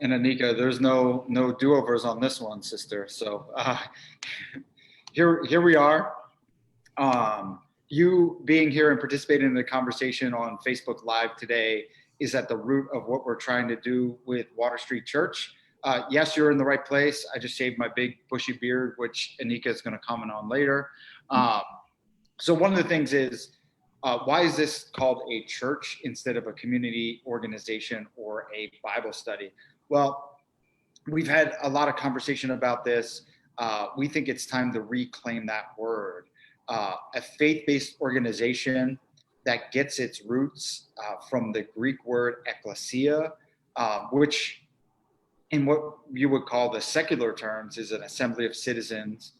And Anika, there's no do-overs on this one, sister. So here we are. You being here and participating in the conversation on Facebook Live today is at the root of what we're trying to do with Water Street Church. Yes, you're in the right place. I just shaved my big bushy beard, which Anika is going to comment on later. So one of the things is, why is this called a church instead of a community organization or a Bible study? Well, we've had a lot of conversation about this. We think it's time to reclaim that word. A faith-based organization that gets its roots from the Greek word ekklesia, which in what you would call the secular terms is an assembly of citizens,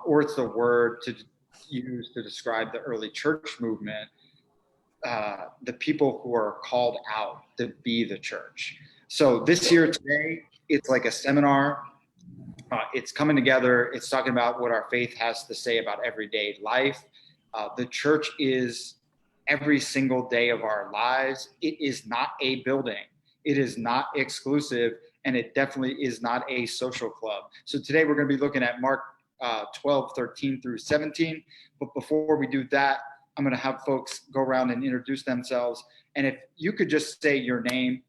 or it's the word to use to describe the early church movement, the people who are called out to be the church. So this year today, it's like a seminar. It's coming together. It's talking about what our faith has to say about everyday life. The church is every single day of our lives. It is not a building. It is not exclusive, and it definitely is not a social club. So today we're going to be looking at Mark 12, 13 through 17. But before we do that, I'm going to have folks go around and introduce themselves. And if you could just say your name,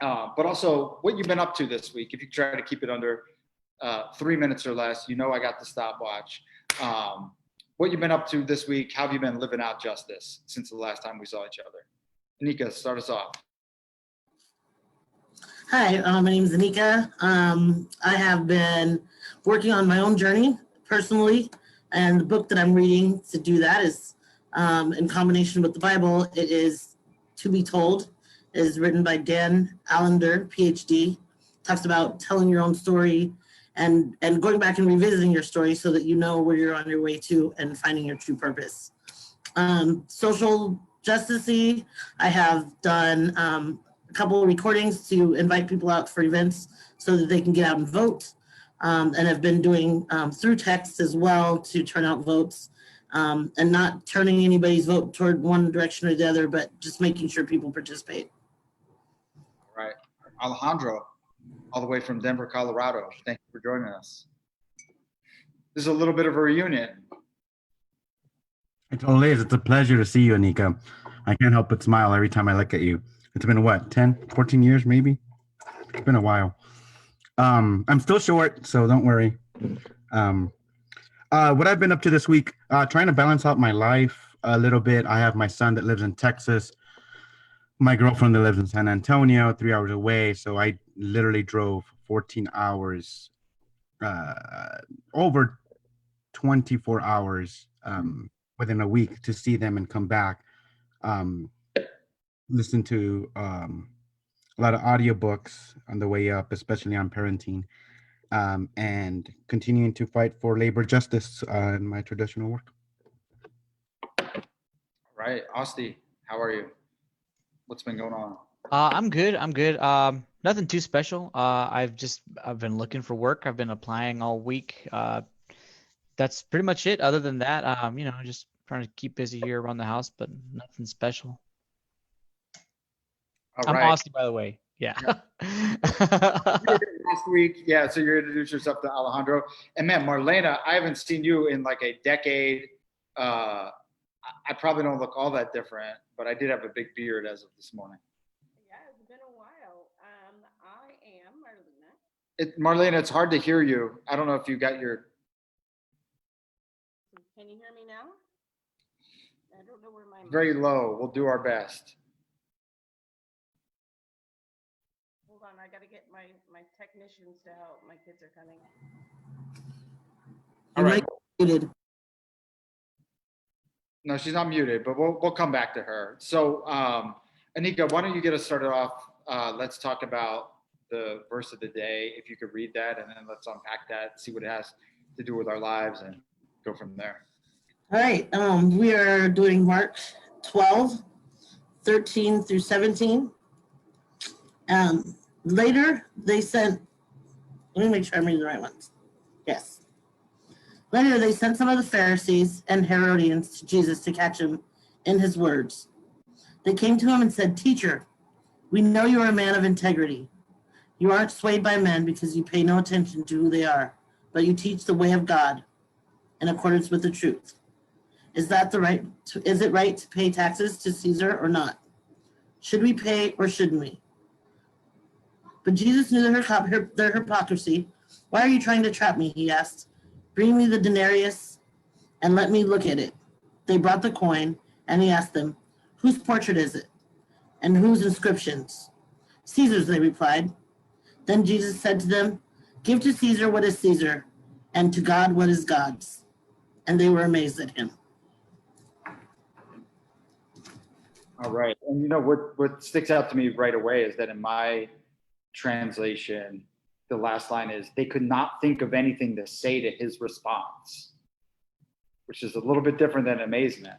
but also what you've been up to this week. If you try to keep it under 3 minutes or less, you know I got the stopwatch. What you've been up to this week, how have you been living out justice since the last time we saw each other? Anika, start us off. Hi, my name is Anika. I have been working on my own journey personally, and the book that I'm reading to do that is in combination with the Bible. It is To Be Told. It is written by Dan Allender, PhD. Talks about telling your own story and going back and revisiting your story so that you know where you're on your way to and finding your true purpose. Social justice-y, I have done a couple of recordings to invite people out for events so that they can get out and vote. And I've been doing through text as well to turn out votes, and not turning anybody's vote toward one direction or the other, but just making sure people participate. All right. Alejandro, all the way from Denver, Colorado. Thank you for joining us. This is a little bit of a reunion. It totally is. It's a pleasure to see you, Anika. I can't help but smile every time I look at you. It's been what, 10, 14 years maybe? It's been a while. I'm still short, so don't worry. What I've been up to this week, trying to balance out my life a little bit. I have my son that lives in Texas, my girlfriend that lives in San Antonio, 3 hours away. So I literally drove 14 hours, over 24 hours within a week to see them and come back. Listen to a lot of audiobooks on the way up, especially on parenting, and continuing to fight for labor justice in my traditional work. Right. Asti, how are you? What's been going on? I'm good. Nothing too special. I've been looking for work. I've been applying all week. That's pretty much it. Other than that, just trying to keep busy here around the house, but nothing special. All I'm right. Austin, by the way. Yeah. Last week, yeah. So you introduced yourself to Alejandro, and man, Marlena, I haven't seen you in like a decade. I probably don't look all that different, but I did have a big beard as of this morning. Yeah, it's been a while. I am Marlena. Marlena, it's hard to hear you. I don't know if you got your. Can you hear me now? I don't know where my. Very low. We'll do our best. Hold on, I gotta get my technicians to help. My kids are coming. All right. Muted. No, she's not muted, but we'll come back to her. So, Anika, why don't you get us started off? Let's talk about the verse of the day. If you could read that, and then let's unpack that, see what it has to do with our lives, and go from there. All right, we are doing Mark 12, 13 through 17. Later, they sent, let me make sure I'm reading the right ones. Yes. Later, they sent some of the Pharisees and Herodians to Jesus to catch him in his words. They came to him and said, "Teacher, we know you are a man of integrity. You aren't swayed by men because you pay no attention to who they are, but you teach the way of God in accordance with the truth. Is it right to pay taxes to Caesar or not? Should we pay or shouldn't we? But Jesus knew their hypocrisy. Why are you trying to trap me? He asked. Bring me the denarius and let me look at it. They brought the coin, and he asked them, whose portrait is it? And whose inscriptions? Caesar's, they replied. Then Jesus said to them, give to Caesar what is Caesar, and to God what is God's. And they were amazed at him. All right. And you know what sticks out to me right away is that in my translation, the last line is, they could not think of anything to say to his response, which is a little bit different than amazement.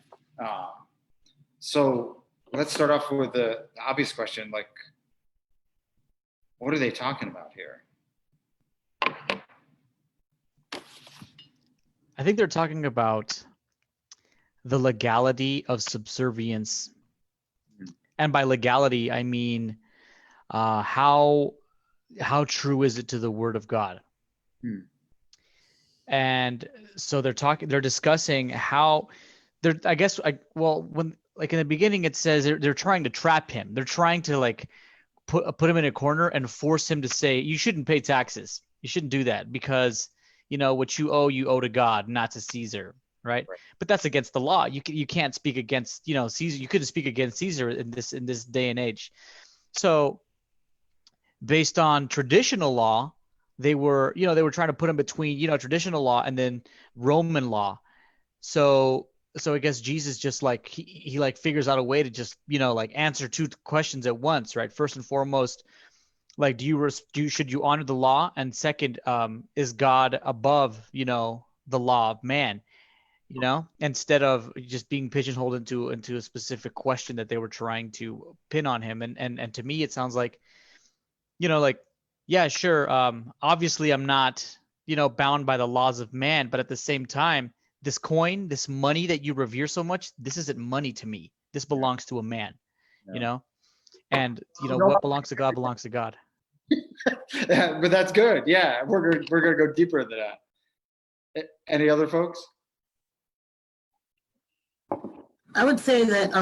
So let's start off with the obvious question, like, what are they talking about here? I think they're talking about the legality of subservience. And by legality, I mean how true is it to the word of God? And so they're discussing how when like in the beginning it says they're trying to trap him. They're trying to like put him in a corner and force him to say, you shouldn't pay taxes. You shouldn't do that because, you know, what you owe to God, not to Caesar. Right. But that's against the law. You can't speak against, Caesar. You couldn't speak against Caesar in this day and age. So based on traditional law, they were trying to put him between, traditional law and then Roman law. So I guess Jesus just like he like figures out a way to just, like answer two questions at once, right? First and foremost, like should you honor the law? And second, is God above, the law of man? Instead of just being pigeonholed into a specific question that they were trying to pin on him. And to me, it sounds like, like, yeah, sure. Obviously I'm not, bound by the laws of man, but at the same time, this coin, this money that you revere so much, this isn't money to me. This belongs to a man, and what belongs to God belongs to God. Yeah, but that's good. Yeah. We're going to go deeper into that. Any other folks? I would say that,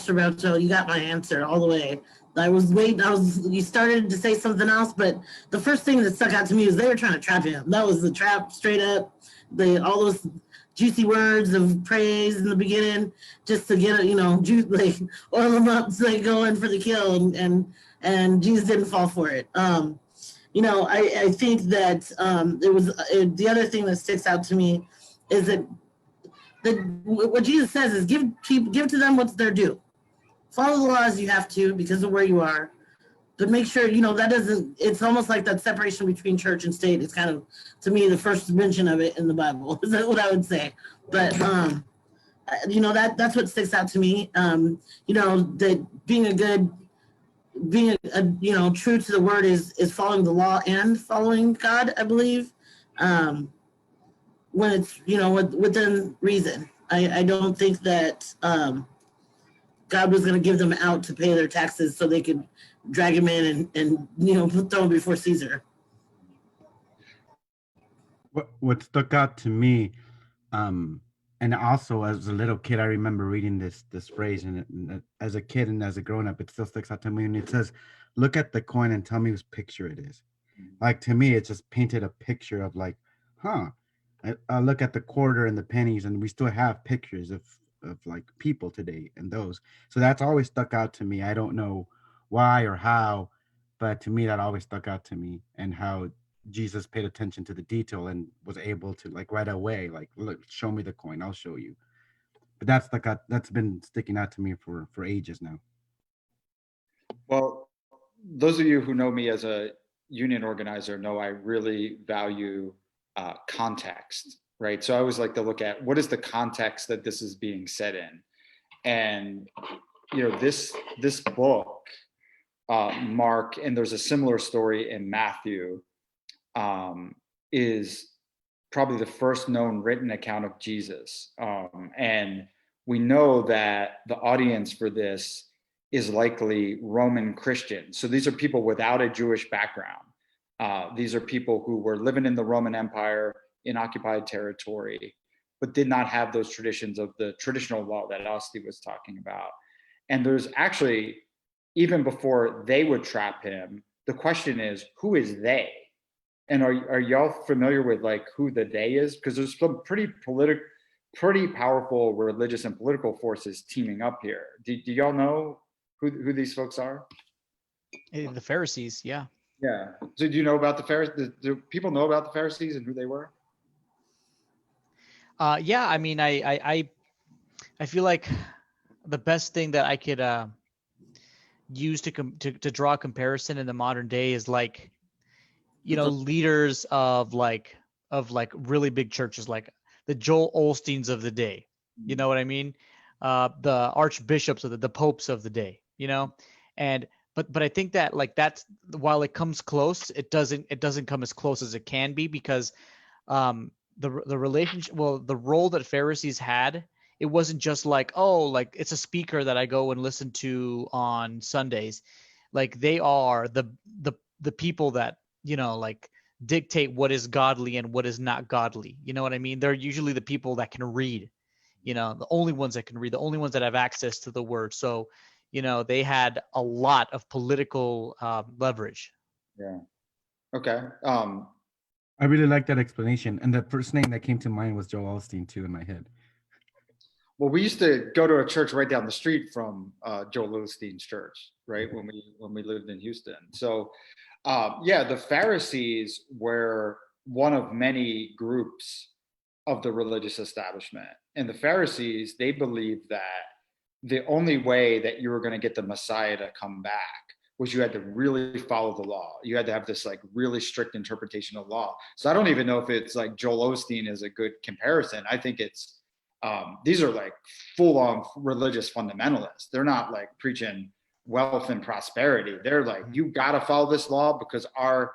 Roberto, you got my answer all the way. You started to say something else, but the first thing that stuck out to me was they were trying to trap him. That was the trap straight up. All those juicy words of praise in the beginning, just to get it, oil them up so they go in for the kill, and Jesus didn't fall for it. I think that the other thing that sticks out to me is that what Jesus says is give to them what's their due. Follow the laws you have to because of where you are, but make sure that doesn't. It's almost like that separation between church and state. It's kind of, to me, the first mention of it in the Bible. Is that what I would say? But that's what sticks out to me. That being true to the word is following the law and following God, I believe. When it's within reason. I don't think that God was going to give them out to pay their taxes so they could drag him in and throw him before Caesar. What stuck out to me, and also as a little kid, I remember reading this phrase, and as a kid and as a grown up, it still sticks out to me. And it says, "Look at the coin and tell me whose picture it is." Like, to me, it just painted a picture of like, I look at the quarter and the pennies, and we still have pictures of like people today and those. So that's always stuck out to me. I don't know why or how, but to me that always stuck out to me, and how Jesus paid attention to the detail and was able to like right away, like, look, show me the coin, I'll show you. But that's been sticking out to me for ages now. Well, those of you who know me as a union organizer know I really value context, right? So I always like to look at what is the context that this is being said in. And, this book, Mark, and there's a similar story in Matthew, is probably the first known written account of Jesus. And we know that the audience for this is likely Roman Christian. So these are people without a Jewish background. These are people who were living in the Roman Empire in occupied territory, but did not have those traditions of the traditional law that Asti was talking about. And there's actually, even before they would trap him, the question is, who is they? And are y'all familiar with like who the they is? Because there's some pretty powerful religious and political forces teaming up here. Do y'all know who these folks are? The Pharisees, yeah. Yeah. So do you know about the Pharisees? Do people know about the Pharisees and who they were? Yeah, I mean, I feel like the best thing that I could use to draw a comparison in the modern day is like, leaders of like really big churches, like the Joel Osteens of the day. You know what I mean? The archbishops of the popes of the day. And but I think that like that's, while it comes close, it doesn't come as close as it can be, because the relationship, well, the role that Pharisees had, it wasn't just like, oh, like it's a speaker that I go and listen to on Sundays. Like they are the people that, like dictate what is godly and what is not godly. You know what I mean? They're usually the people that can read, the only ones that can read, the only ones that have access to the word. So, they had a lot of political leverage. Yeah. Okay. I really like that explanation. And the first name that came to mind was Joel Osteen too in my head. Well, we used to go to a church right down the street from Joel Osteen's church, right? When we lived in Houston. So, yeah, the Pharisees were one of many groups of the religious establishment, and the Pharisees, they believed that the only way that you were going to get the Messiah to come back was you had to really follow the law. You had to have this like really strict interpretation of law. So I don't even know if it's like Joel Osteen is a good comparison. I think it's these are like full-on religious fundamentalists. They're not like preaching wealth and prosperity. They're like, you got to follow this law because our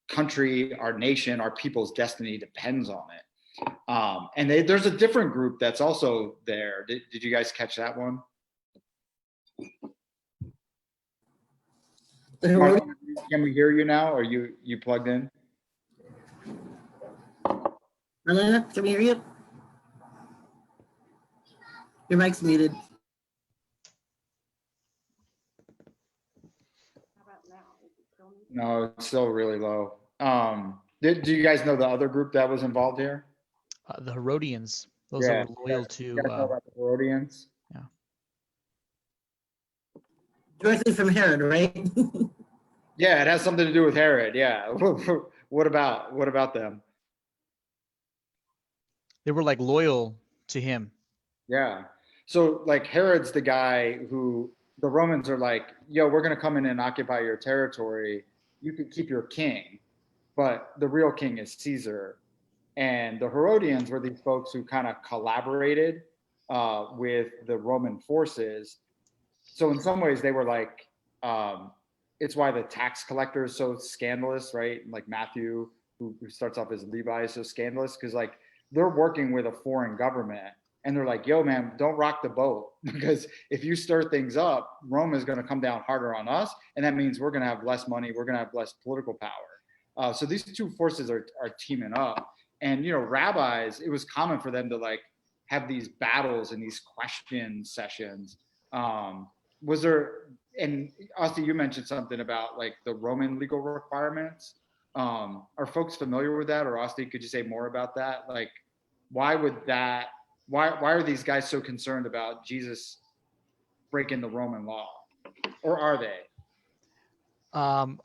country, our nation, our people's destiny depends on it. And there's a different group that's also there. Did you guys catch that one? Can we hear you now? Are you plugged in? Marlena, can we hear you? Your mic's muted. How about now? Is it still me? No, it's still really low. Do you guys know the other group that was involved here? The Herodians, those Yeah, that were loyal to. You guys know about the Herodians? Yeah. Directly from Herod, right? Yeah, it has something to do with Herod. Yeah. What about them? They were like loyal to him. Yeah. So like Herod's the guy who the Romans are like, yo, we're going to come in and occupy your territory. You can keep your king, but the real king is Caesar. And the Herodians were these folks who kind of collaborated with the Roman forces. So in some ways they were like, it's why the tax collector is so scandalous, right? Like Matthew, who starts off as Levi, is so scandalous because like they're working with a foreign government and they're like, yo, man, don't rock the boat because if you stir things up, Rome is going to come down harder on us. And that means we're going to have less money. We're going to have less political power. So these two forces are teaming up. And, rabbis, it was common for them to like have these battles and these question sessions. Was there, and Asti, you mentioned something about like the Roman legal requirements. Are folks familiar with that? Or Asti, could you say more about that? Like, why are these guys so concerned about Jesus breaking the Roman law? Or are they?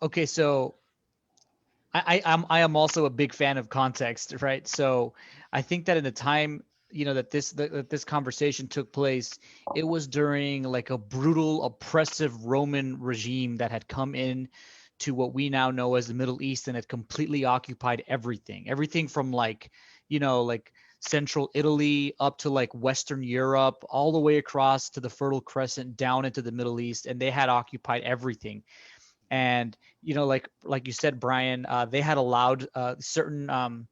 Okay, so I am also a big fan of context, right? So I think that in the time, that this conversation took place, it was during like a brutal, oppressive Roman regime that had come in to what we now know as the Middle East and had completely occupied everything from like, like central Italy up to like Western Europe, all the way across to the Fertile Crescent down into the Middle East, and they had occupied everything. And like you said, Brian, they had allowed certain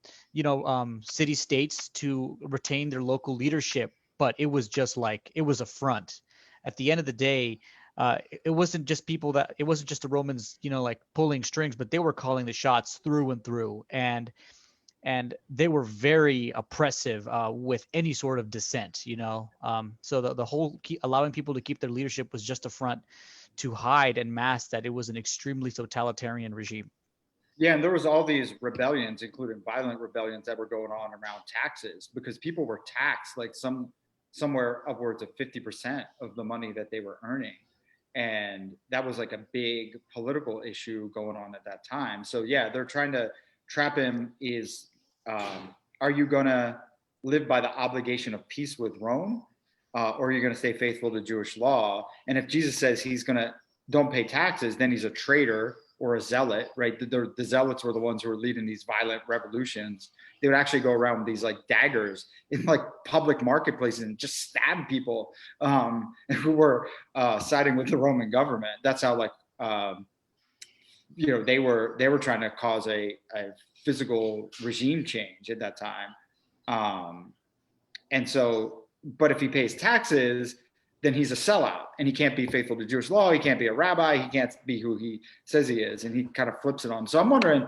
city states to retain their local leadership, but it was just like it was a front. at the end of the day, it wasn't just it wasn't just the Romans, like pulling strings, but they were calling the shots through and through. And they were very oppressive with any sort of dissent, so the whole allowing people to keep their leadership was just a front to hide and mask that it was an extremely totalitarian regime. Yeah, and there was all these rebellions, including violent rebellions that were going on around taxes because people were taxed like somewhere upwards of 50% of the money that they were earning. And that was like a big political issue going on at that time. So yeah, they're trying to trap him is, are you going to live by the obligation of peace with Rome? Or are you going to stay faithful to Jewish law? And if Jesus says he's going to don't pay taxes, then he's a traitor or a zealot, right? The zealots were the ones who were leading these violent revolutions. They would actually go around with these like daggers in like public marketplaces and just stab people who were siding with the Roman government. That's how like they were trying to cause a physical regime change at that time. And so, but if he pays taxes, then he's a sellout and he can't be faithful to Jewish law. He can't be a rabbi. He can't be who he says he is. And he kind of flips it on. So I'm wondering,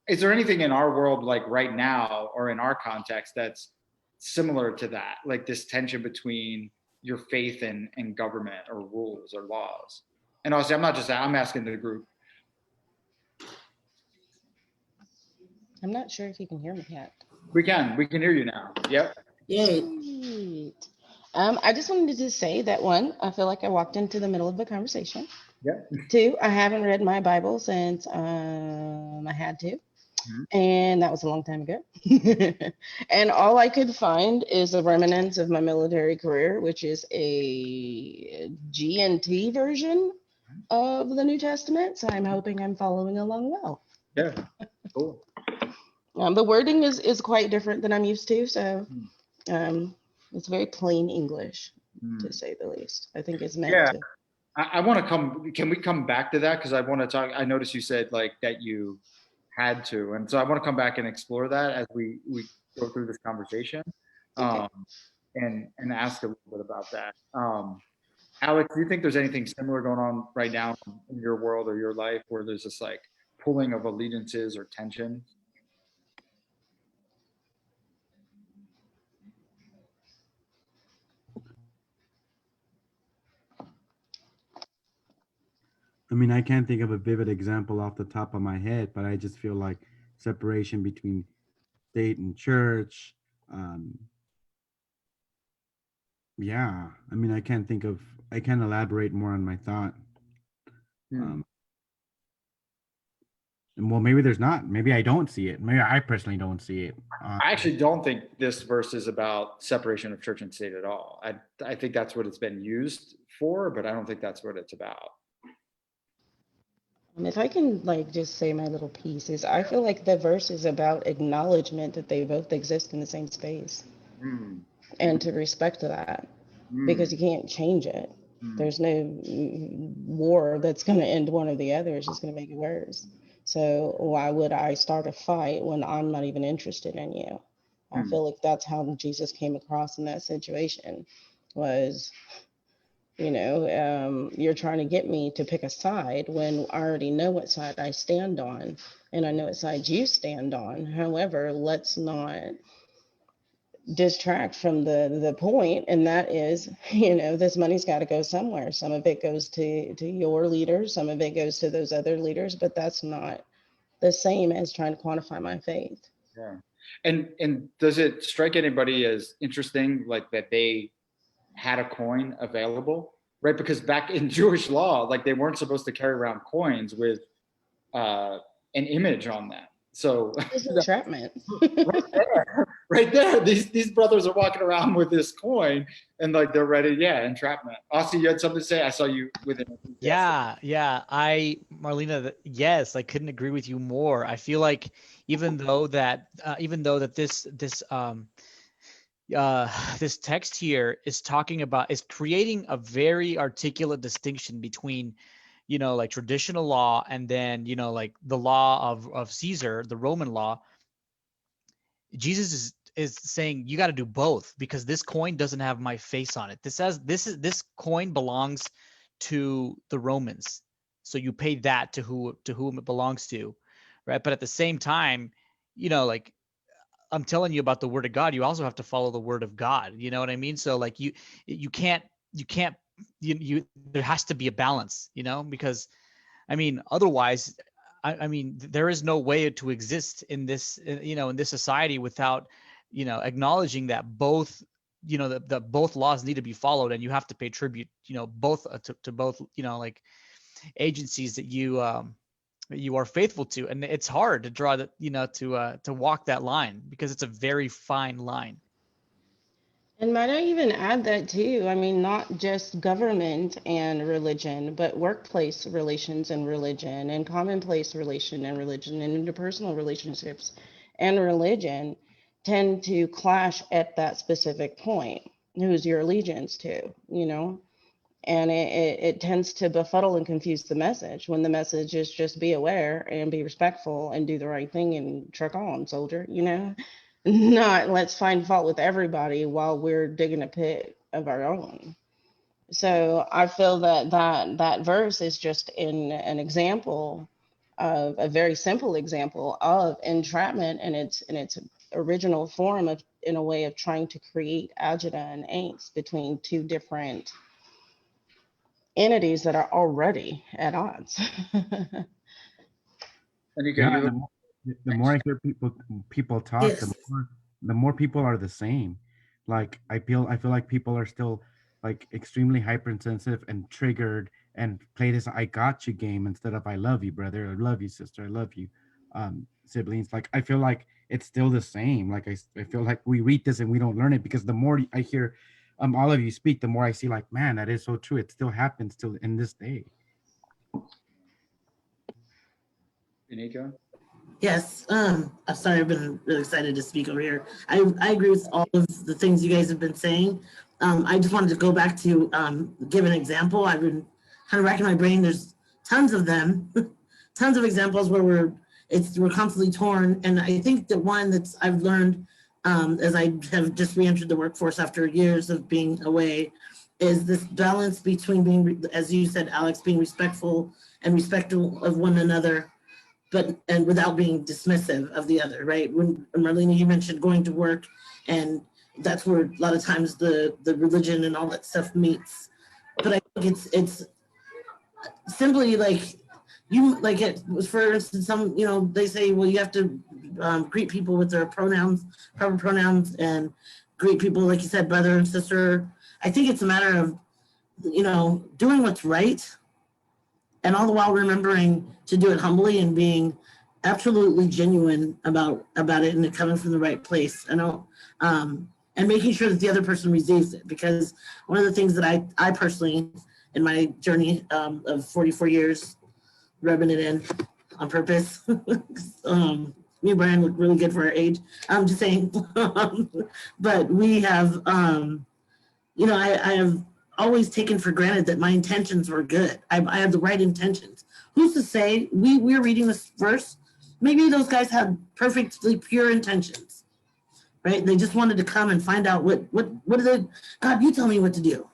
is there anything in our world like right now or in our context that's similar to that? Like this tension between your faith and government or rules or laws? And obviously I'm asking the group. I'm not sure if you can hear me yet. We can hear you now. Yep. Yay. Sweet. I just wanted to say that one, I feel like I walked into the middle of the conversation. Yep. Two, I haven't read my Bible since I had to. Mm-hmm. And that was a long time ago. And all I could find is the remnants of my military career, which is a G&T version of the New Testament. So I'm hoping I'm following along well. Yeah. Cool. The wording is quite different than I'm used to. So it's very plain English, to say the least. I think it's meant to. I want to can we come back to that? Because I want to talk, I noticed you said like that you had to. And so I want to come back and explore that as we go through this conversation and ask a little bit about that. Alex, do you think there's anything similar going on right now in your world or your life where there's this like pulling of allegiances or tension? I mean, I can't think of a vivid example off the top of my head, but I just feel like separation between state and church. Yeah, I mean, I can't elaborate more on my thought. Well, maybe there's not. Maybe I don't see it. Maybe I personally don't see it. I actually don't think this verse is about separation of church and state at all. I think that's what it's been used for, but I don't think that's what it's about. If I can just say my little piece is I feel like the verse is about acknowledgement that they both exist in the same space and to respect that because you can't change it. There's no war that's going to end one or the other. It's just going to make it worse. So why would I start a fight when I'm not even interested in you? I feel like that's how Jesus came across in that situation was, you're trying to get me to pick a side when I already know what side I stand on and I know what side you stand on. However, let's not distract from the point, and that is, this money's got to go somewhere. Some of it goes to your leaders, some of it goes to those other leaders, but that's not the same as trying to quantify my faith. Yeah. And does it strike anybody as interesting, like that they had a coin available, right? Because back in Jewish law, like they weren't supposed to carry around coins with an image on them. So it's entrapment. right there. These brothers are walking around with this coin and like they're ready. Yeah, entrapment. Austin, you had something to say? I saw you with it. Yeah. Marlena, yes, I couldn't agree with you more. I feel like even though that this text here is creating a very articulate distinction between, like traditional law and then, like the law of Caesar, the Roman law. Jesus is saying you got to do both, because this coin doesn't have my face on it. This coin belongs to the Romans, so you pay that to whom it belongs to, right? But at the same time, like, I'm telling you about the word of God, you also have to follow the word of God. You know what I mean? So like you can't there has to be a balance, because I mean, otherwise, I mean, there is no way to exist in this, in this society without, acknowledging that both, that both laws need to be followed, and you have to pay tribute, both to both, like agencies that you are faithful to. And it's hard to draw that, to walk that line, because it's a very fine line. And might I even add that too? I mean, not just government and religion, but workplace relations and religion, and commonplace relation and religion, and interpersonal relationships and religion tend to clash at that specific point. Who's your allegiance to? And it tends to befuddle and confuse the message, when the message is just be aware and be respectful and do the right thing and truck on, soldier. Not let's find fault with everybody while we're digging a pit of our own. So I feel that verse is just an example of a very simple example of entrapment in its original form, of in a way of trying to create agita and angst between two different entities that are already at odds. Anika, Yeah, you the more I hear people talk, Yes. the more people are the same. Like I feel like people are still like extremely hypersensitive and triggered and play this "I got you" game instead of "I love you, brother," "I love you, sister," "I love you," siblings. Like I feel like it's still the same. Like I feel like we read this and we don't learn it, because the more I hear all of you speak, the more I see like, man, that is so true. It still happens till in this day. Anika? Yes. I'm sorry. I've been really excited to speak over here. I agree with all of the things you guys have been saying. I just wanted to go back to give an example. I've been kind of racking my brain. There's tons of them, tons of examples where we're constantly torn. And I think the one that's I've learned as I have just re-entered the workforce after years of being away is this balance between being, as you said, Alex, being respectful and respectful of one another, and without being dismissive of the other, right? When Marlena, you mentioned going to work, and that's where a lot of times the religion and all that stuff meets. But I think it's simply like it was, for instance, they say, well, you have to greet people with their pronouns, proper pronouns, and greet people, like you said, brother and sister. I think it's a matter of, doing what's right, and all the while remembering to do it humbly and being absolutely genuine about it, and it coming from the right place. And making sure that the other person receives it, because one of the things that I personally, in my journey of 44 years, rubbing it in on purpose. Me and Brian look really good for our age. I'm just saying, but we have, I have always taken for granted that my intentions were good. I have the right intentions. Who's to say we're reading this verse? Maybe those guys had perfectly pure intentions, right? They just wanted to come and find out what is it? God, you tell me what to do.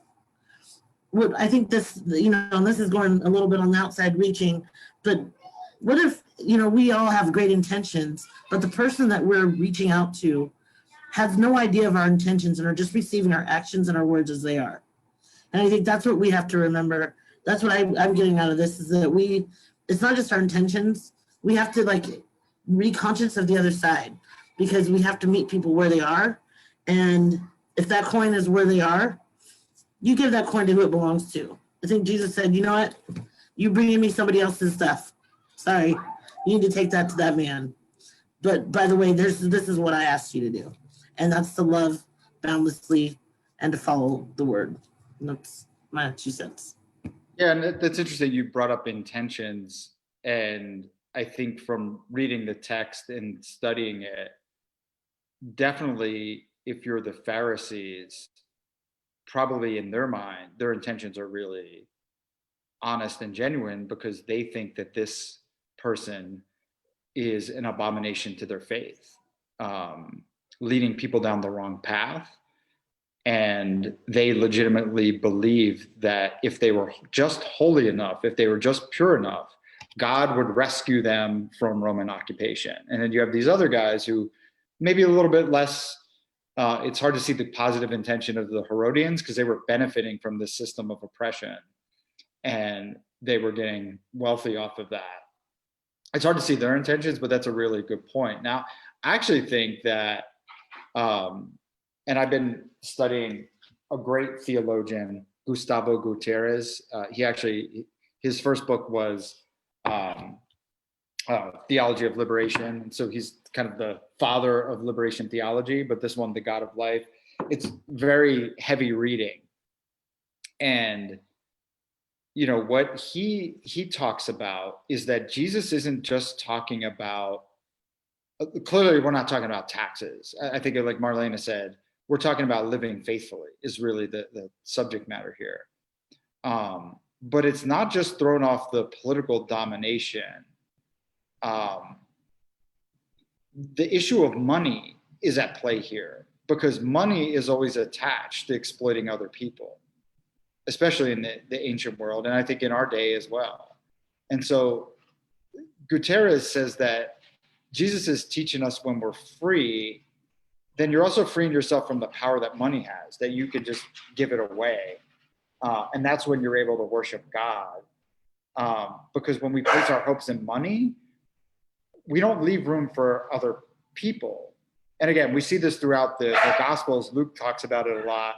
What I think this, and this is going a little bit on the outside reaching, but what if, we all have great intentions, but the person that we're reaching out to has no idea of our intentions and are just receiving our actions and our words as they are. And I think that's what we have to remember. That's what I'm getting out of this, is that it's not just our intentions. We have to be conscious of the other side, because we have to meet people where they are. And if that coin is where they are, you give that coin to who it belongs to. I think Jesus said, you know what? You bringing me somebody else's stuff. Sorry, you need to take that to that man. But by the way, this is what I asked you to do. And that's to love boundlessly and to follow the word. And that's my 2 cents. Yeah, and that's interesting. You brought up intentions, and I think from reading the text and studying it, definitely if you're the Pharisees, probably in their mind, their intentions are really honest and genuine, because they think that this person is an abomination to their faith. leading people down the wrong path. And they legitimately believed that if they were just holy enough, if they were just pure enough, God would rescue them from Roman occupation. And then you have these other guys who maybe a little bit less, it's hard to see the positive intention of the Herodians because they were benefiting from this system of oppression and they were getting wealthy off of that. It's hard to see their intentions, but that's a really good point. Now, I actually think that, and I've been studying a great theologian, Gustavo Gutierrez. His first book was Theology of Liberation. And so he's kind of the father of liberation theology, but this one, The God of Life, it's very heavy reading. And you know what he talks about is that Jesus isn't just talking about, clearly we're not talking about taxes. I think like Marlena said, we're talking about living faithfully is really the subject matter here. But it's not just thrown off the political domination. The issue of money is at play here because money is always attached to exploiting other people, especially in the ancient world, and I think in our day as well. And so Gutierrez says that Jesus is teaching us when we're free, then you're also freeing yourself from the power that money has, that you can just give it away. And that's when you're able to worship God. Because when we place our hopes in money, we don't leave room for other people. And again, we see this throughout the Gospels. Luke talks about it a lot.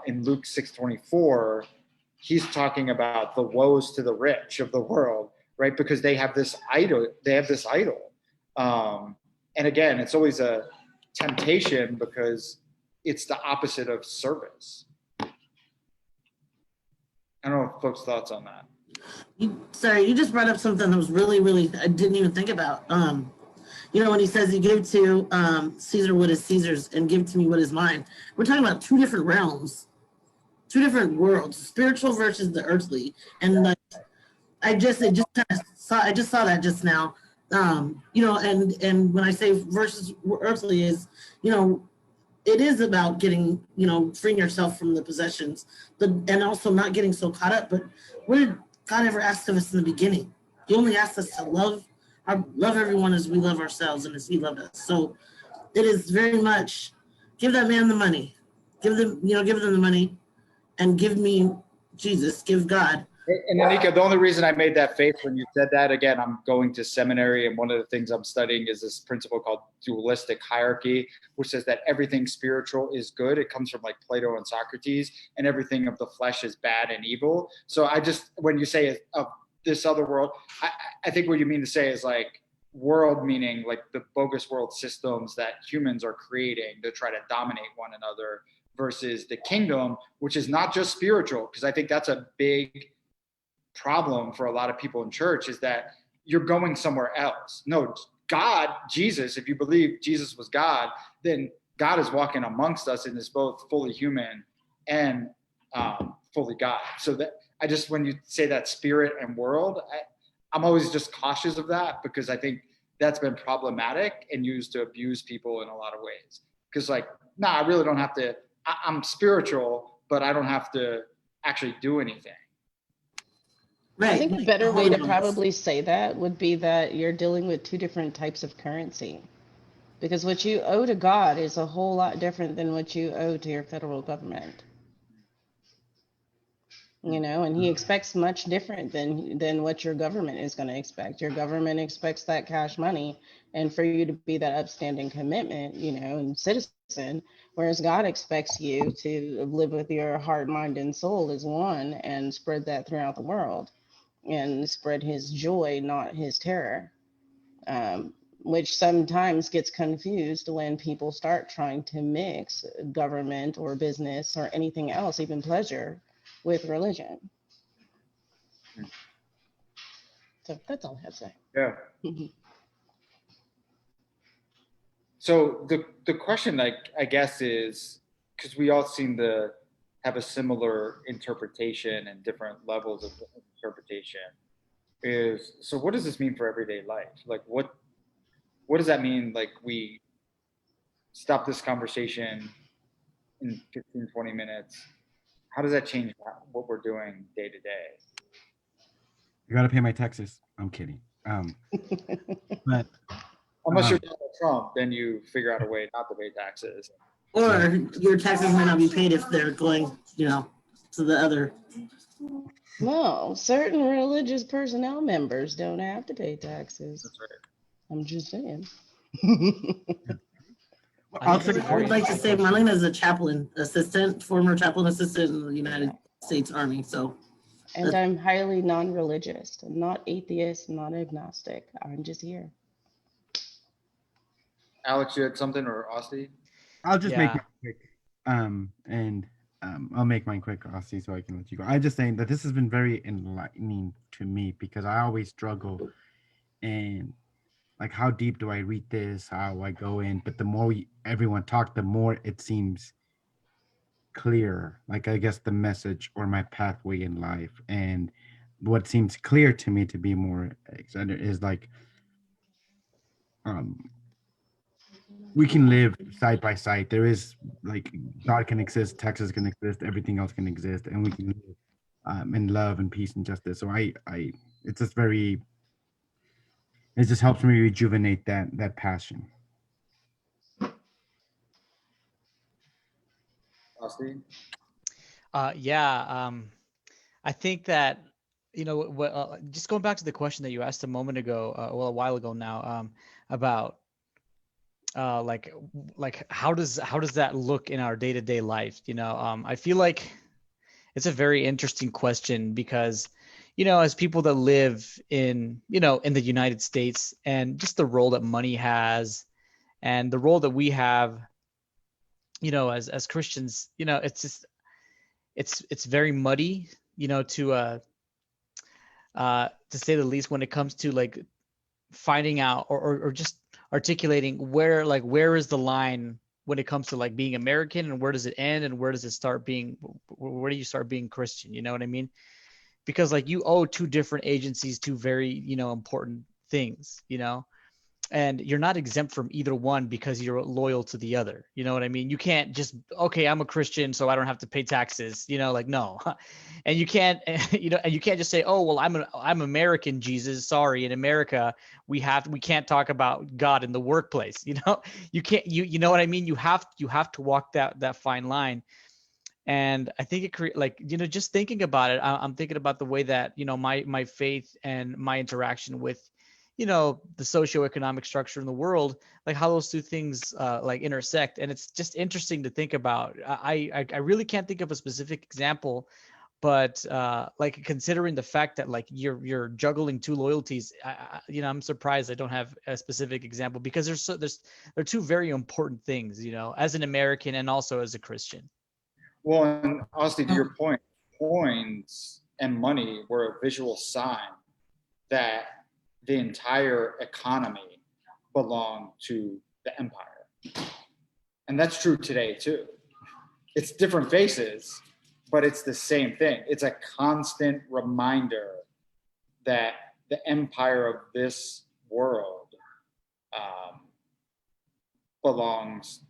In Luke 6:24, he's talking about the woes to the rich of the world, right? Because they have this idol. And again, it's always a temptation because it's the opposite of service. I don't know if folks' thoughts on that. You just brought up something that was really, I didn't even think about. You know, when he says you give to Caesar what is Caesar's and give to me what is mine, we're talking about two different realms, two different worlds, spiritual versus the earthly. And like, I just saw that just now. You know, and when I say versus earthly is, you know, it is about getting, you know, freeing yourself from the possessions, and also not getting so caught up. But what did God ever ask of us in the beginning? He only asked us to love everyone as we love ourselves and as he loved us. So it is very much give that man the money, give them the money, and give me Jesus, give God. And Anika, the only reason I made that face when you said that, again, I'm going to seminary, and one of the things I'm studying is this principle called dualistic hierarchy, which says that everything spiritual is good. It comes from like Plato and Socrates, and everything of the flesh is bad and evil. So when you say of this other world, I think what you mean to say is like world, meaning like the bogus world systems that humans are creating to try to dominate one another, versus the kingdom, which is not just spiritual, because I think that's a big problem for a lot of people in church, is that you're going somewhere else. No, God, Jesus, if you believe Jesus was God, then God is walking amongst us and is both fully human and fully God. So that when you say that spirit and world, I'm always just cautious of that, because I think that's been problematic and used to abuse people in a lot of ways. Because like, I really don't have to, I'm spiritual, but I don't have to actually do anything. Right. I think a better way to probably say that would be that you're dealing with two different types of currency. Because what you owe to God is a whole lot different than what you owe to your federal government. You know, and he expects much different than what your government is going to expect. Your government expects that cash money, and for you to be that upstanding commitment, you know, and citizen, whereas God expects you to live with your heart, mind, and soul as one and spread that throughout the world and spread his joy, not his terror, which sometimes gets confused when people start trying to mix government or business or anything else, even pleasure, with religion. So that's all I have to say. Yeah. So the question, I guess, is, because we all seem to have a similar interpretation and different levels of interpretation, is, so what does this mean for everyday life? Like what does that mean? Like, we stop this conversation in 15, 20 minutes, how does that change what we're doing day to day? I gotta pay my taxes. I'm kidding. But Unless you're Donald Trump, then you figure out a way not to pay taxes. Or your taxes may not be paid if they're going, to the other. No, certain religious personnel members don't have to pay taxes. That's right. I'm just saying. I would like to say Marlena is a former chaplain assistant in the United States Army. So, and I'm highly non-religious. I'm not atheist, not agnostic. I'm just here. Alex, you had something, or Austin? I'll just make it quick. I'll make mine quick, Austin, so I can let you go. I'm just saying that this has been very enlightening to me because I always struggle and like, how deep do I read this? How I go in? But the more everyone talks, the more it seems clearer. Like, I guess the message or my pathway in life, and what seems clear to me to be more excited is like, we can live side by side. There is like, God can exist, Texas can exist, everything else can exist, and we can live in love and peace and justice. So it's just very. It just helps me rejuvenate that passion. Austin? I think that, just going back to the question that you asked a moment ago, a while ago now, about like how does that look in our day-to-day life? I feel like it's a very interesting question because, as people that live in the United States, and just the role that money has and the role that we have, as Christians, it's just, it's very muddy, to say the least, when it comes to like finding out or just articulating where is the line when it comes to like being American, and where does it end, and where do you start being Christian? You know what I mean? Because like, you owe two different agencies two very, important things, and you're not exempt from either one because you're loyal to the other. You know what I mean? You can't just, okay, I'm a Christian, so I don't have to pay taxes, like, no. And you can't, and you can't just say, oh, well, I'm American, Jesus. Sorry. In America, we can't talk about God in the workplace. You can't, you know what I mean? You have to walk that fine line. And I think it just thinking about it, I'm thinking about the way that, my faith and my interaction with, the socioeconomic structure in the world, like how those two things like intersect. And it's just interesting to think about. I really can't think of a specific example, but like, considering the fact that like you're juggling two loyalties, I'm surprised I don't have a specific example, because they're two very important things, as an American and also as a Christian. Well, and Austin, to your point, coins and money were a visual sign that the entire economy belonged to the empire. And that's true today too. It's different faces, but it's the same thing. It's a constant reminder that the empire of this world belongs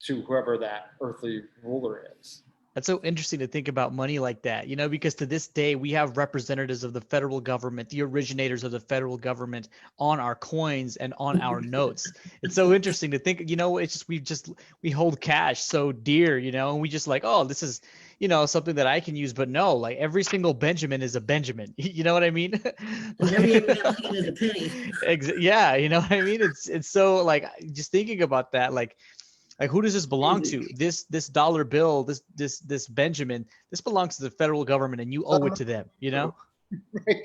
to whoever that earthly ruler is. That's so interesting to think about money like that, because to this day we have representatives of the federal government, the originators of the federal government, on our coins and on our notes. It's so interesting to think, it's just, we hold cash so dear, and we just like, oh, this is, something that I can use. But no, like, every single Benjamin is a Benjamin. You know what I mean? Every is a penny. Yeah, you know what I mean? It's so, like, just thinking about that, like, who does this belong to? This dollar bill, this Benjamin, this belongs to the federal government, and you owe it to them, Right.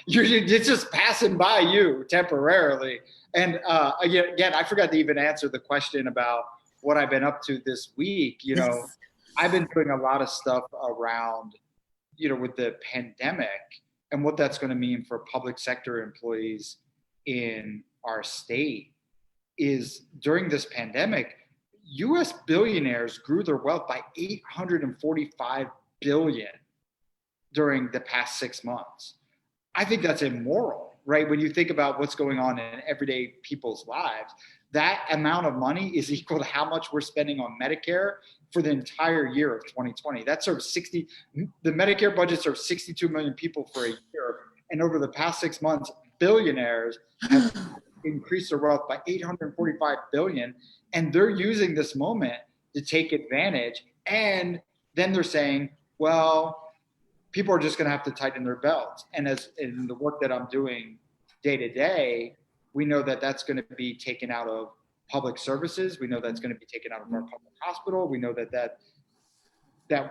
It's just passing by you temporarily. And again, I forgot to even answer the question about what I've been up to this week. I've been doing a lot of stuff around, with the pandemic and what that's going to mean for public sector employees in our state. Is during this pandemic, U.S. billionaires grew their wealth by $845 billion during the past 6 months. I think that's immoral. right? When you think about what's going on in everyday people's lives, that amount of money is equal to how much we're spending on Medicare for the entire year of 2020. That serves the Medicare budget serves 62 million people for a year. And over the past 6 months, billionaires have increased their wealth by 845 billion. And they're using this moment to take advantage. And then they're saying, well, people are just going to have to tighten their belts. And as in the work that I'm doing day to day, we know that that's going to be taken out of public services. We know that's going to be taken out of our public hospital. We know that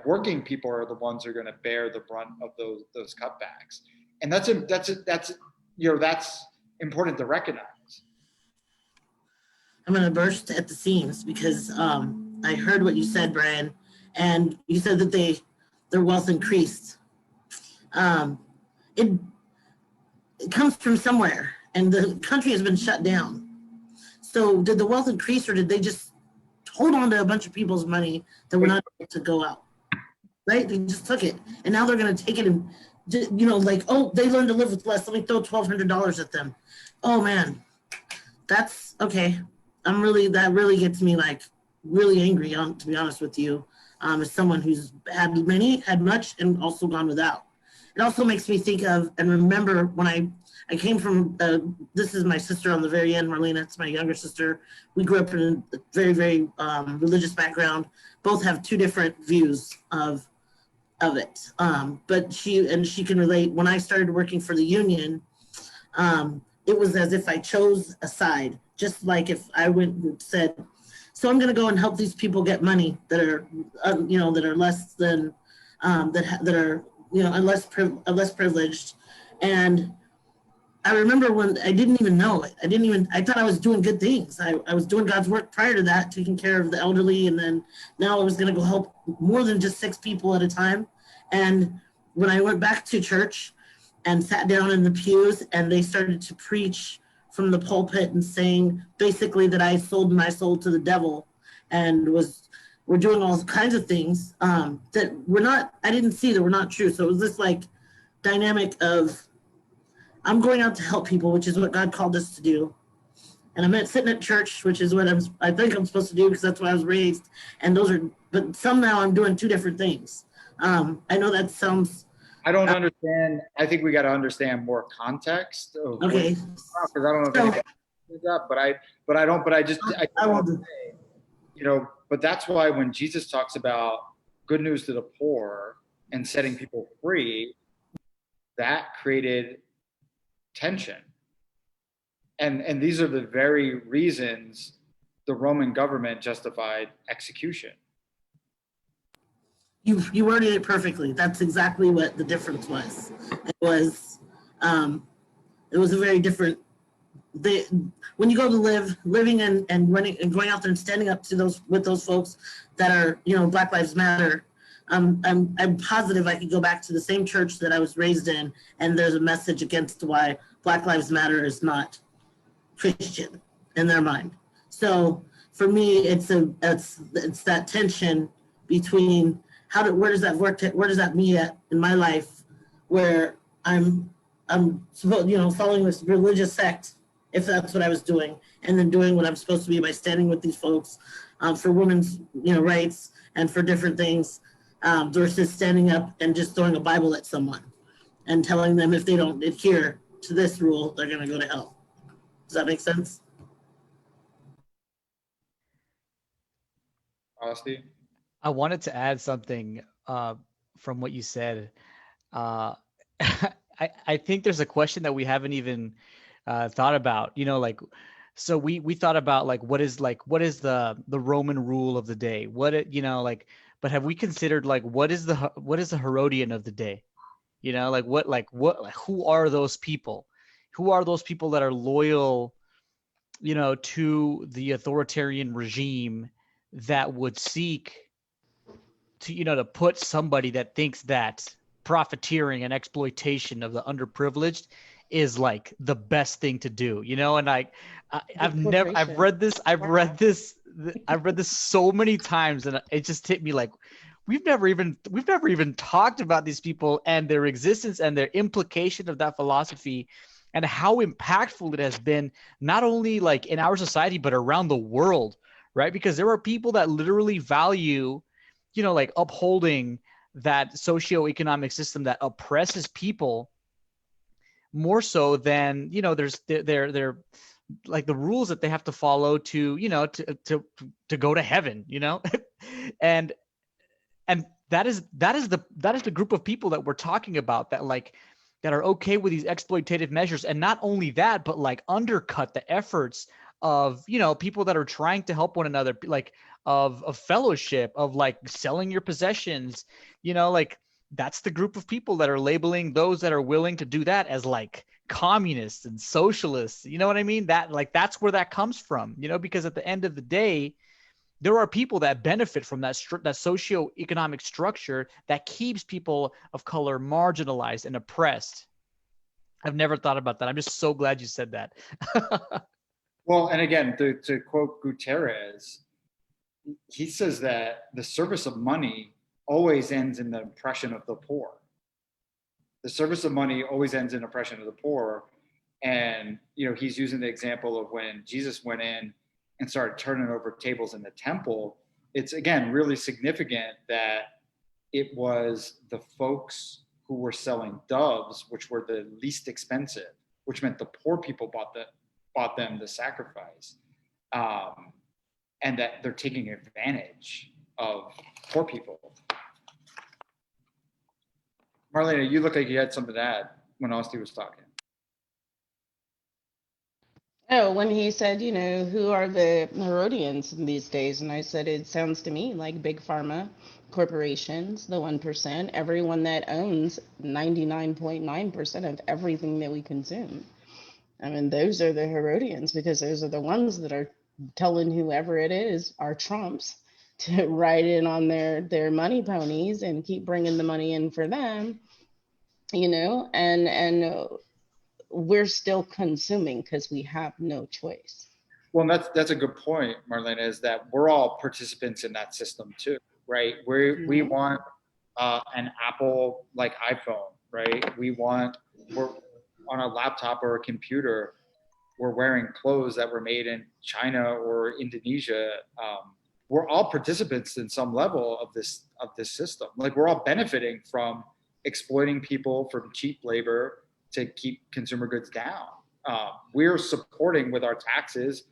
working people are the ones who are going to bear the brunt of those cutbacks. And that's important to recognize. I'm going to burst at the seams because I heard what you said, Brian, and you said that their wealth increased. It comes from somewhere, and the country has been shut down. So did the wealth increase, or did they just hold on to a bunch of people's money that were not able to go out? Right? They just took it, and now they're going to take it and, like, oh, they learned to live with less. Let me throw $1,200 at them. Oh man, that's okay. That really gets me like really angry, to be honest with you, as someone who's had much, and also gone without. It also makes me think of and remember when I came from, this is my sister on the very end, Marlena, it's my younger sister. We grew up in a very, very religious background. Both have two different views of it. But she can relate. When I started working for the union, it was as if I chose a side, just like if I went and said, so I'm going to go and help these people get money that are, that are less than, that are, less privileged. And I remember when I didn't even know it. I thought I was doing good things. I was doing God's work prior to that, taking care of the elderly. And then now I was going to go help more than just 6 people at a time. And when I went back to church and sat down in the pews and they started to preach from the pulpit and saying basically that I sold my soul to the devil and we're doing all kinds of things that I didn't see that were not true. So it was this like dynamic of, I'm going out to help people, which is what God called us to do. And I'm sitting at church, which is what I think I'm supposed to do because that's what I was raised. And but somehow I'm doing 2 different things. I know that sounds. I don't understand. I think we got to understand more context. Okay. Because I don't know if anybody knows that, but I want to say, but that's why when Jesus talks about good news to the poor and setting people free, that created tension. And these are the very reasons the Roman government justified execution. You worded it perfectly. That's exactly what the difference was. It was a very different. When you go to living and running and going out there and standing up to those folks that are Black Lives Matter. I'm positive I could go back to the same church that I was raised in, and there's a message against why Black Lives Matter is not Christian in their mind. So for me, it's that tension between where does that work? Where does that meet at in my life, where I'm supposed following this religious sect, if that's what I was doing, and then doing what I'm supposed to be by standing with these folks for women's rights and for different things. Versus standing up and just throwing a Bible at someone and telling them if they don't adhere to this rule, they're going to go to hell. Does that make sense? Austin? I wanted to add something from what you said. I think there's a question that we haven't even thought about. So we thought about what is the Roman rule of the day? But have we considered what is the Herodian of the day? Who are those people? Who are those people that are loyal, to the authoritarian regime that would seek to put somebody that thinks that profiteering and exploitation of the underprivileged is the best thing to do, and I've read this so many times, and it just hit me we've never even talked about these people and their existence and their implication of that philosophy and how impactful it has been, not only like in our society, but around the world, right? Because there are people that literally value, like upholding that socioeconomic system that oppresses people more so than, there's they're like the rules that they have to follow to, to go to heaven, and that is the group of people that we're talking about, that are okay with these exploitative measures. And not only that, but like undercut the efforts of, people that are trying to help one another, like of fellowship, of like selling your possessions, like that's the group of people that are labeling those that are willing to do that as like communists and socialists. You know what I mean? That's where that comes from, because at the end of the day, there are people that benefit from that socioeconomic structure that keeps people of color marginalized and oppressed. I've never thought about that. I'm just so glad you said that. Well, and again, to quote Guterres, he says that the service of money always ends in the oppression of the poor. The service of money always ends in oppression of the poor. And, he's using the example of when Jesus went in and started turning over tables in the temple. It's, again, really significant that it was the folks who were selling doves, which were the least expensive, which meant the poor people bought them the sacrifice, and that they're taking advantage of poor people. Marlena, you look like you had something to add when Austin was talking. Oh, when he said, who are the Herodians these days? And I said, it sounds to me like big pharma corporations, the 1%, everyone that owns 99.9% of everything that we consume. I mean, those are the Herodians, because those are the ones that are telling whoever it is, our Trumps, to ride in on their money ponies and keep bringing the money in for them, and we're still consuming because we have no choice. Well, that's a good point, Marlena, is that we're all participants in that system too, right? We want an Apple like iPhone, right? We're on a laptop or a computer, we're wearing clothes that were made in China or Indonesia. We're all participants in some level of this system. Like, we're all benefiting from exploiting people from cheap labor to keep consumer goods down. We're supporting with our taxes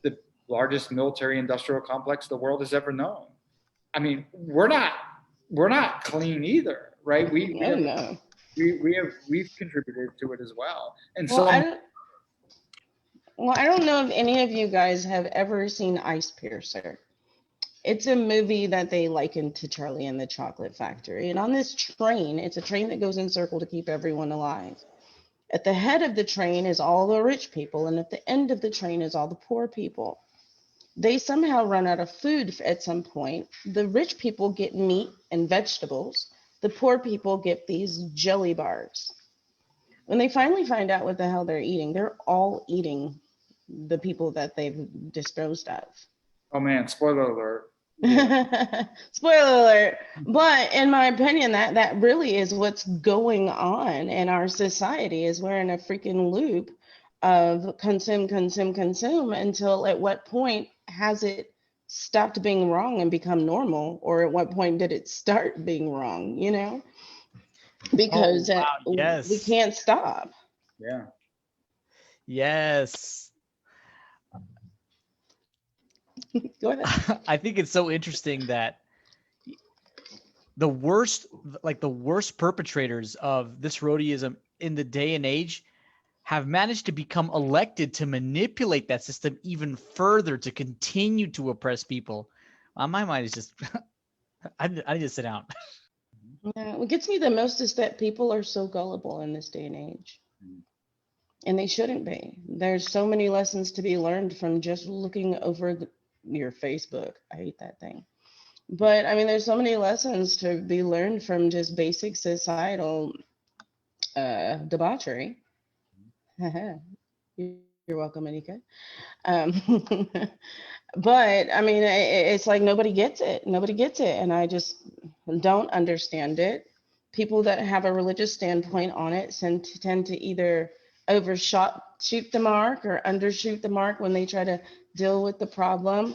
the largest military industrial complex the world has ever known. I mean, we're not clean either, right? We've contributed to it as well. And I don't know if any of you guys have ever seen Ice Piercer. It's a movie that they likened to Charlie and the Chocolate Factory. And on this train, it's a train that goes in circle to keep everyone alive. At the head of the train is all the rich people, and at the end of the train is all the poor people. They somehow run out of food at some point. The rich people get meat and vegetables. The poor people get these jelly bars. When they finally find out what the hell they're eating, they're all eating the people that they've disposed of. Oh man, spoiler alert. Yeah. Spoiler alert. But in my opinion, that really is what's going on in our society. Is we're in a freaking loop of consume until at what point has it stopped being wrong and become normal, or at what point did it start being wrong, because yes. We can't stop. Yeah. Yes. Go ahead. I think it's so interesting that the worst perpetrators of this rodeism in the day and age have managed to become elected to manipulate that system even further, to continue to oppress people. My mind is just, I need to sit down. Yeah, what gets me the most is that people are so gullible in this day and age. And they shouldn't be. There's so many lessons to be learned from just looking over your Facebook. I hate that thing. But I mean, there's so many lessons to be learned from just basic societal debauchery. You're welcome, Anika. But I mean, it's like nobody gets it. Nobody gets it. And I just don't understand it. People that have a religious standpoint on it tend to either shoot the mark or undershoot the mark when they try to deal with the problem.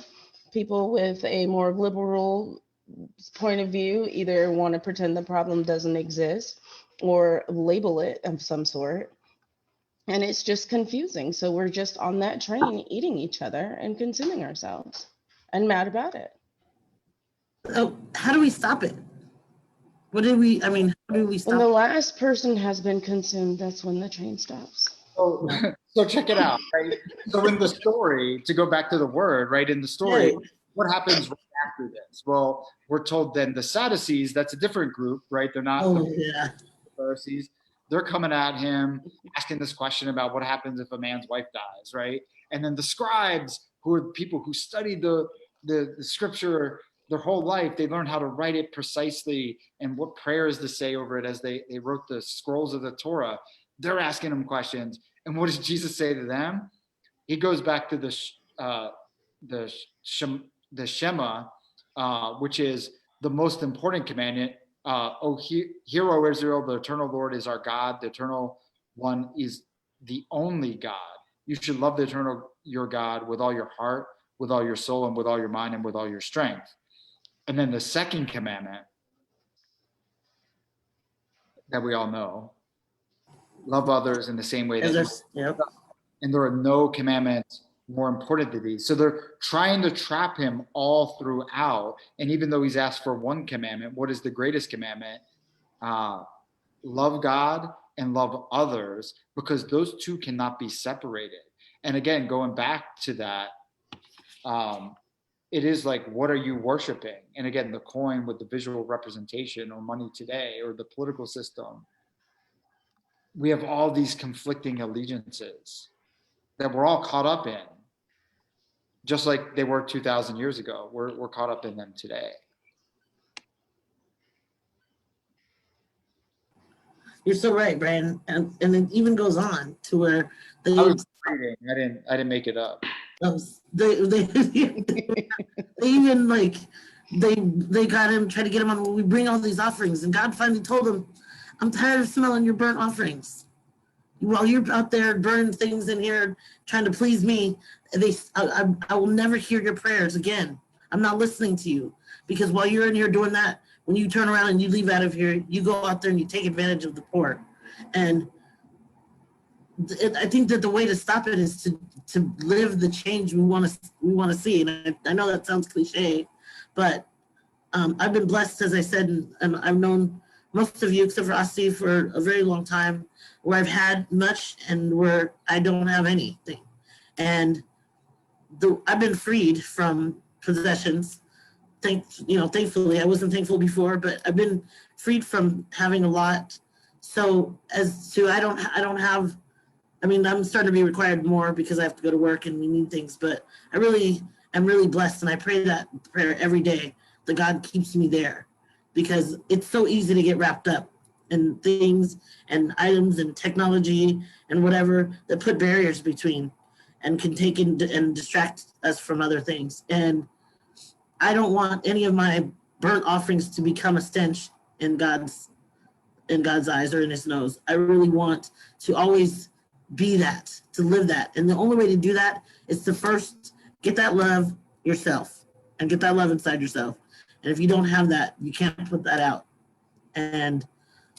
People with a more liberal point of view either want to pretend the problem doesn't exist or label it of some sort. And it's just confusing. So we're just on that train eating each other and consuming ourselves and mad about it. So how do we stop it? How do we When stop the last person has been consumed, that's when the train stops. So, so check it out, right? So in the story, to go back to the word, right? In the story, Right. what happens right after this? Well, we're told then the Sadducees, that's a different group, right? They're not Oh, the yeah. Pharisees. They're coming at him, asking this question about what happens if a man's wife dies, right? And then the scribes, who are people who studied the scripture their whole life, they learned how to write it precisely and what prayers to say over it as they wrote the scrolls of the Torah. They're asking him questions. And what does Jesus say to them? He goes back to the the Shema, which is the most important commandment. Hear, O Israel, the eternal Lord is our God. The eternal one is the only God. You should love the eternal your God with all your heart, with all your soul, and with all your mind, and with all your strength. And then the second commandment that we all know, love others in the same way that you. Yep. And there are no commandments more important than these. So they're trying to trap him all throughout. And even though he's asked for one commandment, what is the greatest commandment? Love God and love others, because those two cannot be separated. And again, going back to that, it is like, what are you worshiping? And again, the coin with the visual representation, or money today, or the political system. We have all these conflicting allegiances that we're all caught up in, just like they were 2,000 years ago. We're caught up in them today. You're so right, Brian. And it even goes on to where I was reading. I didn't make it up. they even like they got him, try to get him on. We bring all these offerings, and God finally told him, "I'm tired of smelling your burnt offerings. While you're out there burning things in here trying to please me, I will never hear your prayers again. I'm not listening to you, because while you're in here doing that, when you turn around and you leave out of here, you go out there and you take advantage of the poor." And I think that the way to stop it is to live the change we want to see. And I know that sounds cliche, but I've been blessed, as I said, and I've known most of you, except for Asti, for a very long time, where I've had much and where I don't have anything. And I've been freed from possessions. Thankfully, I wasn't thankful before, but I've been freed from having a lot. So as to, I don't have, I'm starting to be required more because I have to go to work and we need things, but I'm really blessed, and I pray that prayer every day that God keeps me there, because it's so easy to get wrapped up in things and items and technology and whatever that put barriers between and can take in and distract us from other things. And I don't want any of my burnt offerings to become a stench in God's eyes or in his nose. I really want to always be that, to live that. And the only way to do that is to first get that love yourself and get that love inside yourself. And if you don't have that, you can't put that out. And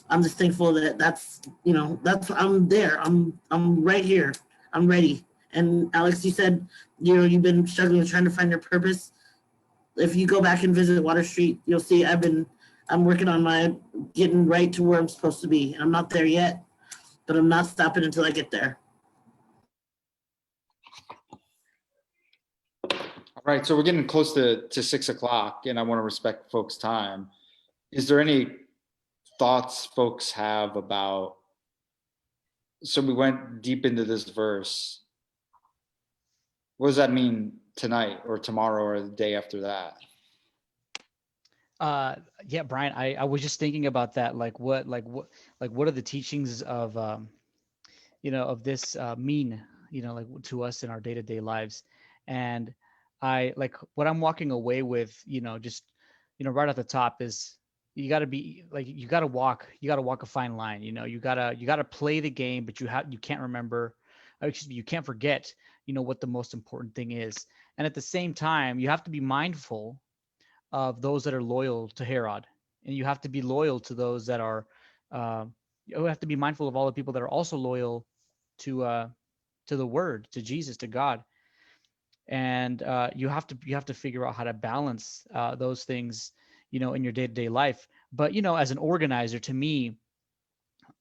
I'm just thankful that's I'm there. I'm right here. I'm ready. And Alex, you said, you've been struggling trying to find your purpose. If you go back and visit Water Street, you'll see I'm working on my getting right to where I'm supposed to be. And I'm not there yet, but I'm not stopping until I get there. All right, so we're getting close to 6 o'clock, and I want to respect folks' time. Is there any thoughts folks have about, so we went deep into this verse. What does that mean tonight or tomorrow or the day after that? Yeah, Brian, I was just thinking about that. What are the teachings of, of this mean, to us in our day-to-day lives? And what I'm walking away with, just, right at the top is, you got to be like, you got to walk a fine line. You got to play the game, but you can't remember, you can't forget, what the most important thing is. And at the same time, you have to be mindful of those that are loyal to Herod, and you have to be loyal to those that are, you have to be mindful of all the people that are also loyal to the word, to Jesus, to God. And you have to figure out how to balance those things, in your day-to-day life. But as an organizer, to me,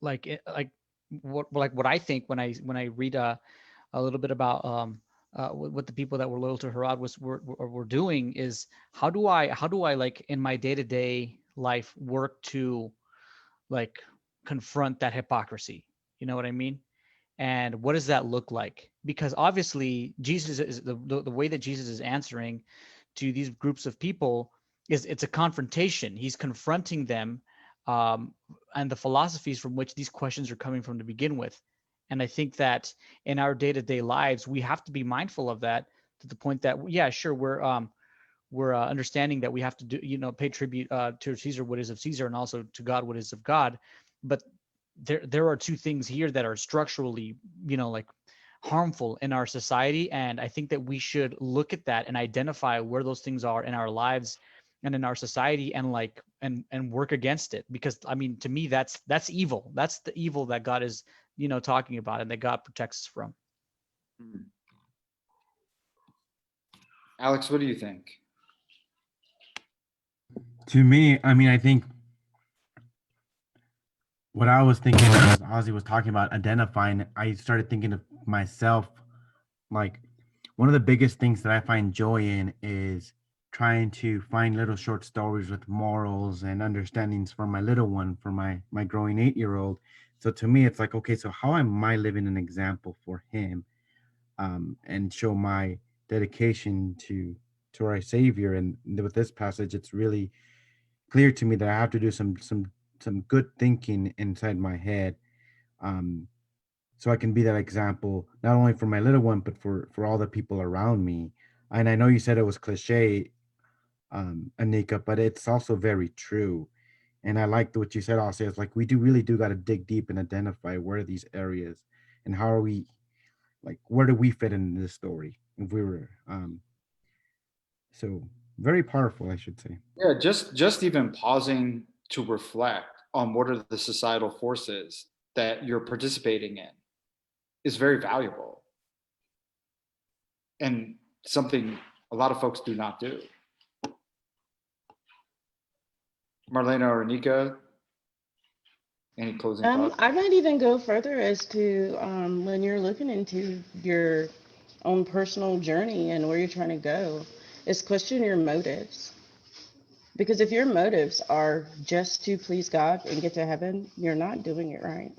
what I think when I read a little bit about what the people that were loyal to Herod were doing, is how do I like in my day-to-day life work to like confront that hypocrisy? You know what I mean? And what does that look like? Because obviously Jesus is the way that Jesus is answering to these groups of people is it's a confrontation. He's confronting them, and the philosophies from which these questions are coming from to begin with. And I think that in our day-to-day lives, we have to be mindful of that, to the point that, yeah, sure, we're understanding that we have to do, pay tribute to Caesar what is of Caesar, and also to God what is of God. But there are two things here that are structurally, like harmful in our society. And I think that we should look at that and identify where those things are in our lives and in our society, and and work against it. Because I mean, to me, that's evil. That's the evil that God is, talking about, and that God protects us from. Alex, what do you think? To me, I mean, I think what I was thinking as Ozzy was talking about identifying, I started thinking of myself, like one of the biggest things that I find joy in is trying to find little short stories with morals and understandings for my little one, for my growing 8-year-old. So to me, it's like, okay, so how am I living an example for him, and show my dedication to our Savior? And with this passage, it's really clear to me that I have to do some good thinking inside my head, so I can be that example not only for my little one but for all the people around me. And I know you said it was cliche, Anika, but it's also very true. And I liked what you said also. It's like we really do got to dig deep and identify where are these areas and how are we, like, where do we fit in this story if we were so very powerful, I should say. Yeah, just even pausing to reflect on what are the societal forces that you're participating in is very valuable, and something a lot of folks do not do. Marlena or Anika, any closing thoughts? I might even go further as to when you're looking into your own personal journey and where you're trying to go, is question your motives. Because if your motives are just to please God and get to heaven, you're not doing it right.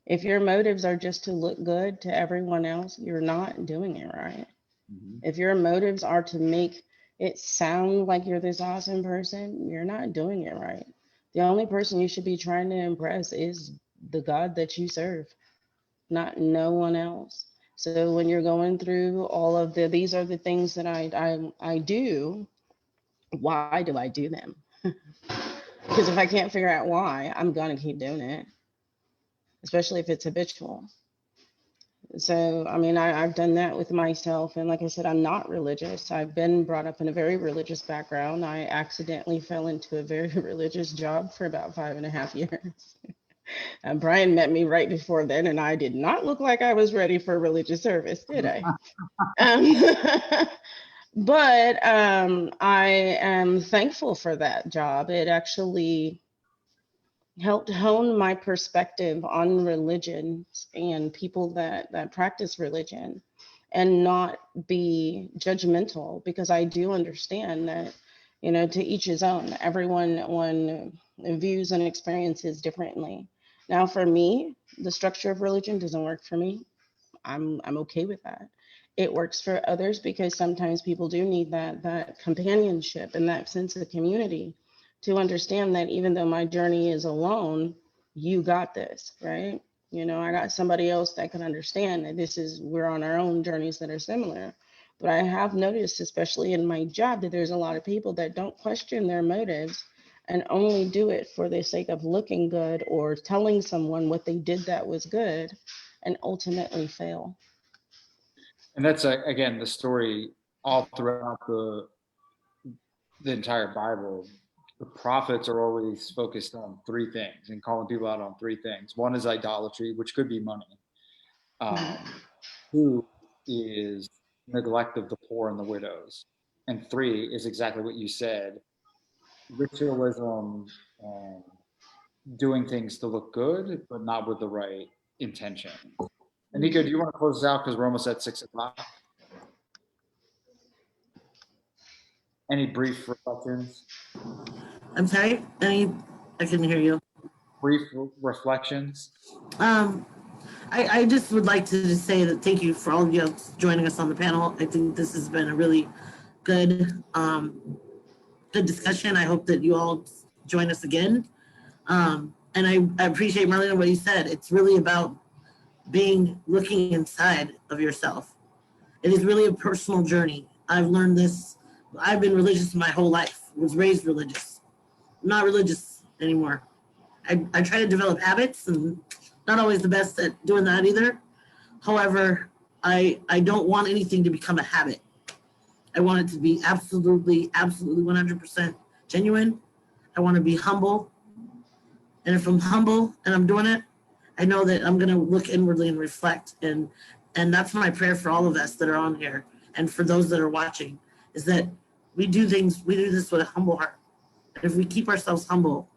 If your motives are just to look good to everyone else, you're not doing it right. Mm-hmm. If your motives are to make it sound like you're this awesome person, you're not doing it right. The only person you should be trying to impress is the God that you serve, not no one else. So when you're going through all of these are the things that I do. Why do I do them? Because if I can't figure out why, I'm gonna keep doing it, especially if it's habitual. So, I mean, I've done that with myself. And like I said, I'm not religious. I've been brought up in a very religious background. I accidentally fell into a very religious job for about 5.5 years. And Brian met me right before then, and I did not look like I was ready for religious service, did I? But I am thankful for that job. It actually helped hone my perspective on religions and people that practice religion, and not be judgmental, because I do understand that, to each his own. Everyone views and experiences differently. Now, for me, the structure of religion doesn't work for me. I'm okay with that. It works for others because sometimes people do need that companionship and that sense of community, to understand that even though my journey is alone, you got this, right? I got somebody else that can understand that we're on our own journeys that are similar. But I have noticed, especially in my job, that there's a lot of people that don't question their motives and only do it for the sake of looking good or telling someone what they did that was good and ultimately fail. And that's again the story all throughout the entire Bible. The prophets are always focused on three things and calling people out on three things. One is idolatry, which could be money. Two is neglect of the poor and the widows. And three is exactly what you said, ritualism and doing things to look good, but not with the right intention. And Nico, do you want to close this out because we're almost at 6 o'clock? Any brief reflections? I'm sorry, I couldn't hear you. Brief reflections? I just would like to just say that thank you for all of you joining us on the panel. I think this has been a really good, good discussion. I hope that you all join us again. And I appreciate, Marlena, what you said. It's really about looking inside of yourself. It is really a personal journey. I've learned this. I've been religious my whole life. Was raised religious. I'm not religious anymore. I try to develop habits and not always the best at doing that either. However, I don't want anything to become a habit. I want it to be absolutely 100% genuine. I want to be humble. And if I'm humble and I'm doing it, I know that I'm going to look inwardly and reflect. And that's my prayer for all of us that are on here and for those that are watching, is that we do this with a humble heart. And if we keep ourselves humble,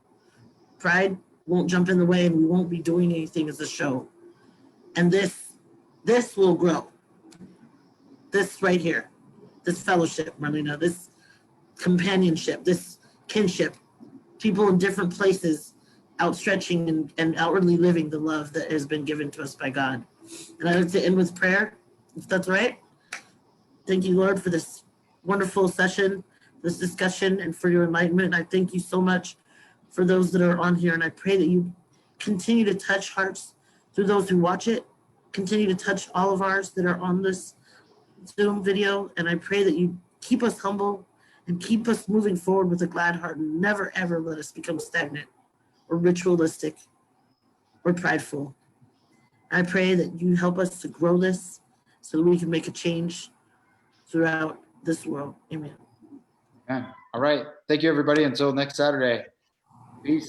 pride won't jump in the way and we won't be doing anything as a show. And this will grow. This right here, this fellowship, Marlena, this companionship, this kinship, people in different places outstretching and outwardly living the love that has been given to us by God. And I'd like to end with prayer, if that's right. Thank you, Lord, for this wonderful session, this discussion, and for your enlightenment. I thank you so much for those that are on here, and I pray that you continue to touch hearts through those who watch it, continue to touch all of ours that are on this Zoom video, and I pray that you keep us humble and keep us moving forward with a glad heart and never, ever let us become stagnant or ritualistic or prideful. I pray that you help us to grow this so that we can make a change throughout this world. Amen. Yeah. All right. Thank you, everybody. Until next Saturday. Peace.